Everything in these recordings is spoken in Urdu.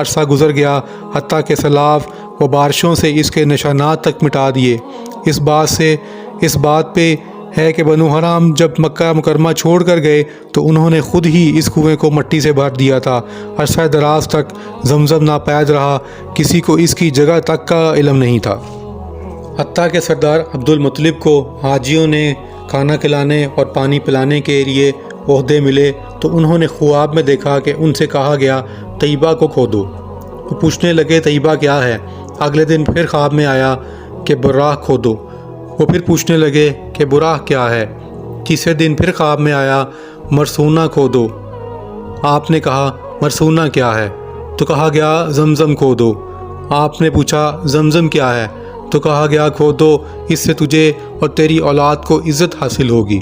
عرصہ گزر گیا، حتیٰ کہ سیلاب و بارشوں سے اس کے نشانات تک مٹا دیے۔ اس بات پہ ہے کہ بنو حرام جب مکہ مکرمہ چھوڑ کر گئے تو انہوں نے خود ہی اس کنویں کو مٹی سے بھر دیا تھا۔ عرصہ دراز تک زمزم ناپید رہا، کسی کو اس کی جگہ تک کا علم نہیں تھا۔ حتیٰ کہ سردار عبد المطلب کو حاجیوں نے کھانا کھلانے اور پانی پلانے کے لیے عہدے ملے تو انہوں نے خواب میں دیکھا کہ ان سے کہا گیا طیبہ کو کھودو۔ وہ پوچھنے لگے طیبہ کیا ہے؟ اگلے دن پھر خواب میں آیا کہ براہ کھودو۔ وہ پھر پوچھنے لگے کہ براہ کیا ہے؟ تیسرے دن پھر خواب میں آیا مرسونہ کھودو۔ آپ نے کہا مرسونہ کیا ہے؟ تو کہا گیا زمزم کھودو۔ آپ نے پوچھا زمزم کیا ہے؟ تو کہا گیا کھودو، اس سے تجھے اور تیری اولاد کو عزت حاصل ہوگی،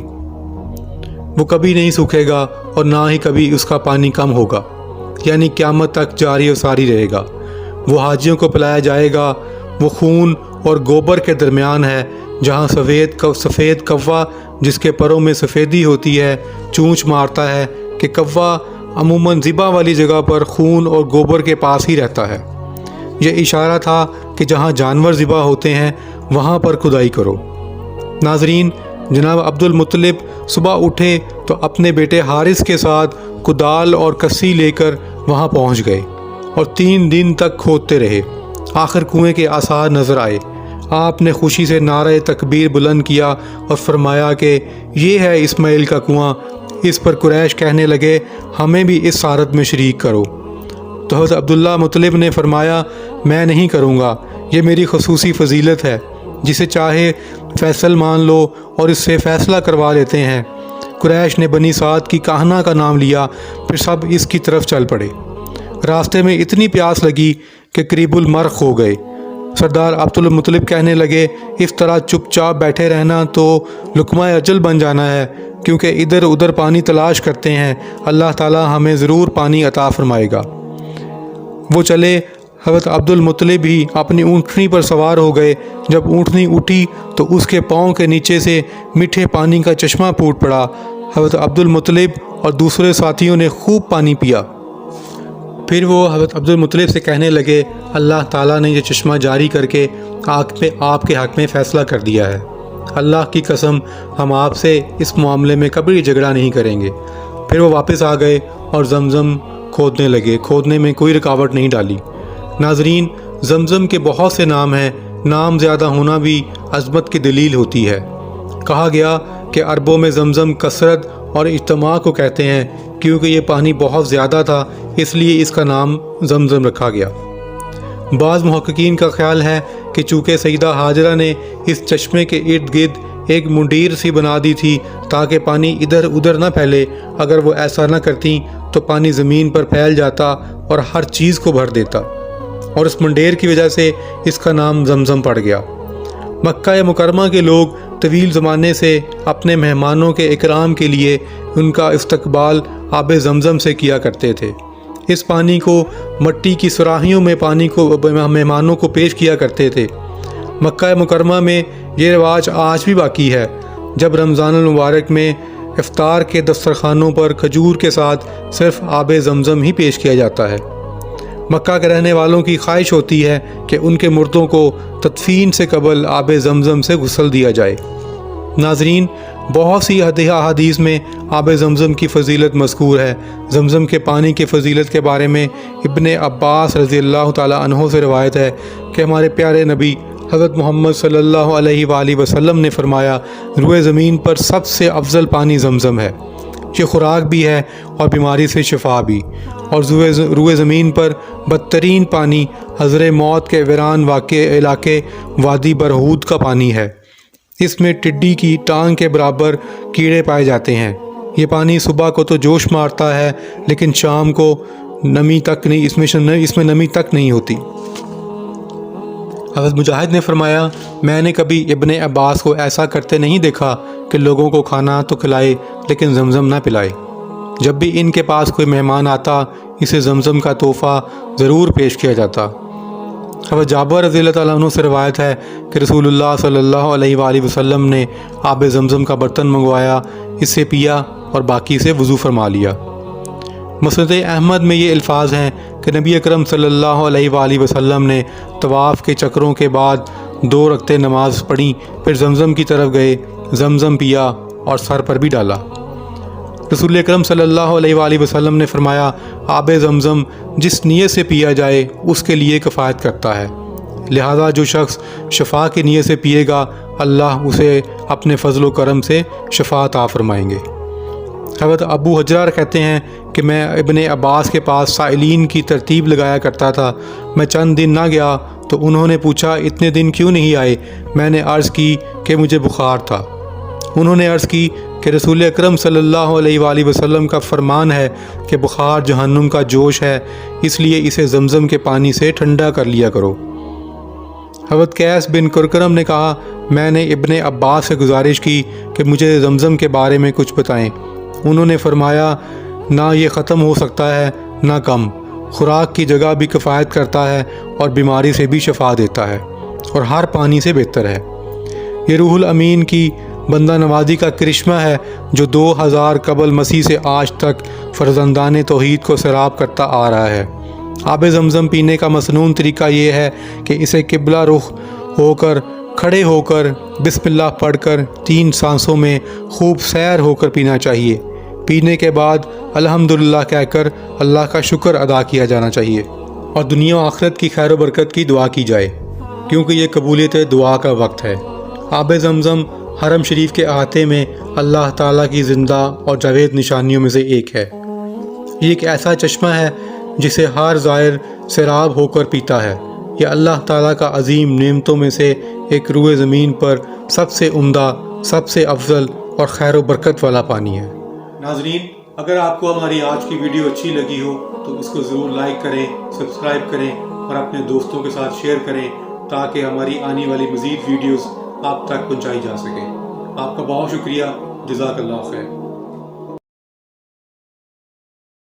وہ کبھی نہیں سوکھے گا اور نہ ہی کبھی اس کا پانی کم ہوگا، یعنی قیامت تک جاری و ساری رہے گا۔ وہ حاجیوں کو پلایا جائے گا۔ وہ خون اور گوبر کے درمیان ہے، جہاں سفید کوا جس کے پروں میں سفیدی ہوتی ہے چونچ مارتا ہے کہ کوا عموماً ذبح والی جگہ پر خون اور گوبر کے پاس ہی رہتا ہے۔ یہ اشارہ تھا کہ جہاں جانور ذبح ہوتے ہیں وہاں پر کھدائی کرو۔ ناظرین، جناب عبد المطلب صبح اٹھے تو اپنے بیٹے حارث کے ساتھ کدال اور کسی لے کر وہاں پہنچ گئے اور 3 دن تک کھودتے رہے۔ آخر کنویں کے آثار نظر آئے۔ آپ نے خوشی سے نعرہ تکبیر بلند کیا اور فرمایا کہ یہ ہے اسماعیل کا کنواں۔ اس پر قریش کہنے لگے ہمیں بھی اس سعادت میں شریک کرو۔ تو حضرت عبداللہ مطلب نے فرمایا میں نہیں کروں گا، یہ میری خصوصی فضیلت ہے، جسے چاہے فیصل مان لو اور اس سے فیصلہ کروا لیتے ہیں۔ قریش نے بنی سعد کی کہنا کا نام لیا، پھر سب اس کی طرف چل پڑے۔ راستے میں اتنی پیاس لگی کہ قریب المرخ ہو گئے۔ سردار عبد المطلب کہنے لگے اس طرح چپ چاپ بیٹھے رہنا تو لقمہ اجل بن جانا ہے، کیونکہ ادھر ادھر پانی تلاش کرتے ہیں، اللہ تعالی ہمیں ضرور پانی عطا فرمائے گا۔ وہ چلے۔ حضرت عبد المطلب ہی اپنی اونٹنی پر سوار ہو گئے۔ جب اونٹنی اٹھی تو اس کے پاؤں کے نیچے سے میٹھے پانی کا چشمہ پھوٹ پڑا۔ حضرت عبد المطلب اور دوسرے ساتھیوں نے خوب پانی پیا۔ پھر وہ حضرت عبد المطلب سے کہنے لگے اللہ تعالیٰ نے یہ چشمہ جاری کر کے آپ کے حق میں فیصلہ کر دیا ہے، اللہ کی قسم ہم آپ سے اس معاملے میں کبھی جھگڑا نہیں کریں گے۔ پھر وہ واپس آ گئے اور زمزم کھودنے لگے، کھودنے میں کوئی رکاوٹ نہیں ڈالی۔ ناظرین، زمزم کے بہت سے نام ہیں، نام زیادہ ہونا بھی عظمت کی دلیل ہوتی ہے۔ کہا گیا کہ عربوں میں زمزم کثرت اور اجتماع کو کہتے ہیں، کیونکہ یہ پانی بہت زیادہ تھا اس لیے اس کا نام زمزم رکھا گیا۔ بعض محققین کا خیال ہے کہ چونکہ سیدہ ہاجرہ نے اس چشمے کے ارد گرد ایک منڈیر سی بنا دی تھی تاکہ پانی ادھر ادھر نہ پھیلے، اگر وہ ایسا نہ کرتیں تو پانی زمین پر پھیل جاتا اور ہر چیز کو بھر دیتا، اور اس منڈیر کی وجہ سے اس کا نام زمزم پڑ گیا۔ مکہ مکرمہ کے لوگ طویل زمانے سے اپنے مہمانوں کے اکرام کے لیے ان کا استقبال آب زمزم سے کیا کرتے تھے۔ اس پانی کو مٹی کی سراہیوں میں پانی کو مہمانوں کو پیش کیا کرتے تھے۔ مکہ مکرمہ میں یہ رواج آج بھی باقی ہے۔ جب رمضان المبارک میں افطار کے دسترخوانوں پر کھجور کے ساتھ صرف آب زمزم ہی پیش کیا جاتا ہے۔ مکہ کے رہنے والوں کی خواہش ہوتی ہے کہ ان کے مردوں کو تدفین سے قبل آب زمزم سے غسل دیا جائے۔ ناظرین، بہت سی احادیث میں آب زمزم کی فضیلت مذکور ہے۔ زمزم کے پانی کی فضیلت کے بارے میں ابن عباس رضی اللہ تعالی عنہ سے روایت ہے کہ ہمارے پیارے نبی حضرت محمد صلی اللہ علیہ وآلہ وسلم نے فرمایا روئے زمین پر سب سے افضل پانی زمزم ہے، یہ خوراک بھی ہے اور بیماری سے شفا بھی، اور روئے زمین پر بدترین پانی حضر موت کے ویران واقع علاقے وادی برہود کا پانی ہے۔ اس میں ٹڈی کی ٹانگ کے برابر کیڑے پائے جاتے ہیں۔ یہ پانی صبح کو تو جوش مارتا ہے لیکن شام کو نمی تک نہیں، اس میں نمی تک نہیں ہوتی۔ حضرت مجاہد نے فرمایا میں نے کبھی ابن عباس کو ایسا کرتے نہیں دیکھا کہ لوگوں کو کھانا تو کھلائے لیکن زمزم نہ پلائے۔ جب بھی ان کے پاس کوئی مہمان آتا اسے زمزم کا تحفہ ضرور پیش کیا جاتا۔ حضرت جابر رضی اللہ تعالیٰ عنہ سے روایت ہے کہ رسول اللہ صلی اللہ علیہ وآلہ وسلم نے آب زمزم کا برتن منگوایا، اس سے پیا اور باقی سے وضو فرما لیا۔ مسند احمد میں یہ الفاظ ہیں کہ نبی اکرم صلی اللہ علیہ وآلہ وسلم نے طواف کے چکروں کے بعد 2 رکعتیں نماز پڑھی، پھر زمزم کی طرف گئے، زمزم پیا اور سر پر بھی ڈالا۔ رسول اکرم صلی اللہ علیہ وآلہ وسلم نے فرمایا، آب زمزم جس نیت سے پیا جائے اس کے لیے کفایت کرتا ہے، لہذا جو شخص شفا کی نیت سے پیے گا اللہ اسے اپنے فضل و کرم سے شفا عطا فرمائیں گے۔ حضرت ابو حجرہ کہتے ہیں کہ میں ابن عباس کے پاس سائلین کی ترتیب لگایا کرتا تھا، میں چند دن نہ گیا تو انہوں نے پوچھا اتنے دن کیوں نہیں آئے؟ میں نے عرض کی کہ مجھے بخار تھا۔ انہوں نے عرض کی کہ رسول اکرم صلی اللہ علیہ وآلہ وسلم کا فرمان ہے کہ بخار جہنم کا جوش ہے، اس لیے اسے زمزم کے پانی سے ٹھنڈا کر لیا کرو۔ حضرت قیس بن کرکرم نے کہا، میں نے ابن عباس سے گزارش کی کہ مجھے زمزم کے بارے میں کچھ بتائیں۔ انہوں نے فرمایا، نہ یہ ختم ہو سکتا ہے نہ کم، خوراک کی جگہ بھی کفایت کرتا ہے اور بیماری سے بھی شفا دیتا ہے اور ہر پانی سے بہتر ہے۔ یہ روح الامین کی بندہ نوازی کا کرشمہ ہے جو 2000 قبل مسیح سے آج تک فرزندان توحید کو سیراب کرتا آ رہا ہے۔ آب زمزم پینے کا مسنون طریقہ یہ ہے کہ اسے قبلہ رخ ہو کر کھڑے ہو کر بسم اللہ پڑھ کر 3 سانسوں میں خوب سیر ہو کر پینا چاہیے۔ پینے کے بعد الحمدللہ کہہ کر اللہ کا شکر ادا کیا جانا چاہیے اور دنیا و آخرت کی خیر و برکت کی دعا کی جائے، کیونکہ یہ قبولیت دعا کا وقت ہے۔ آب زمزم حرم شریف کے احاطے میں اللہ تعالیٰ کی زندہ اور جاوید نشانیوں میں سے ایک ہے۔ یہ ایک ایسا چشمہ ہے جسے ہر زائر سیراب ہو کر پیتا ہے۔ یہ اللہ تعالیٰ کا عظیم نعمتوں میں سے ایک روئے زمین پر سب سے عمدہ، سب سے افضل اور خیر و برکت والا پانی ہے۔ ناظرین، اگر آپ کو ہماری آج کی ویڈیو اچھی لگی ہو تو اس کو ضرور لائک کریں، سبسکرائب کریں اور اپنے دوستوں کے ساتھ شیئر کریں تاکہ ہماری آنے والی مزید ویڈیوز آپ تک پہنچائی جا سکیں۔ آپ کا بہت شکریہ، جزاک اللہ خیر۔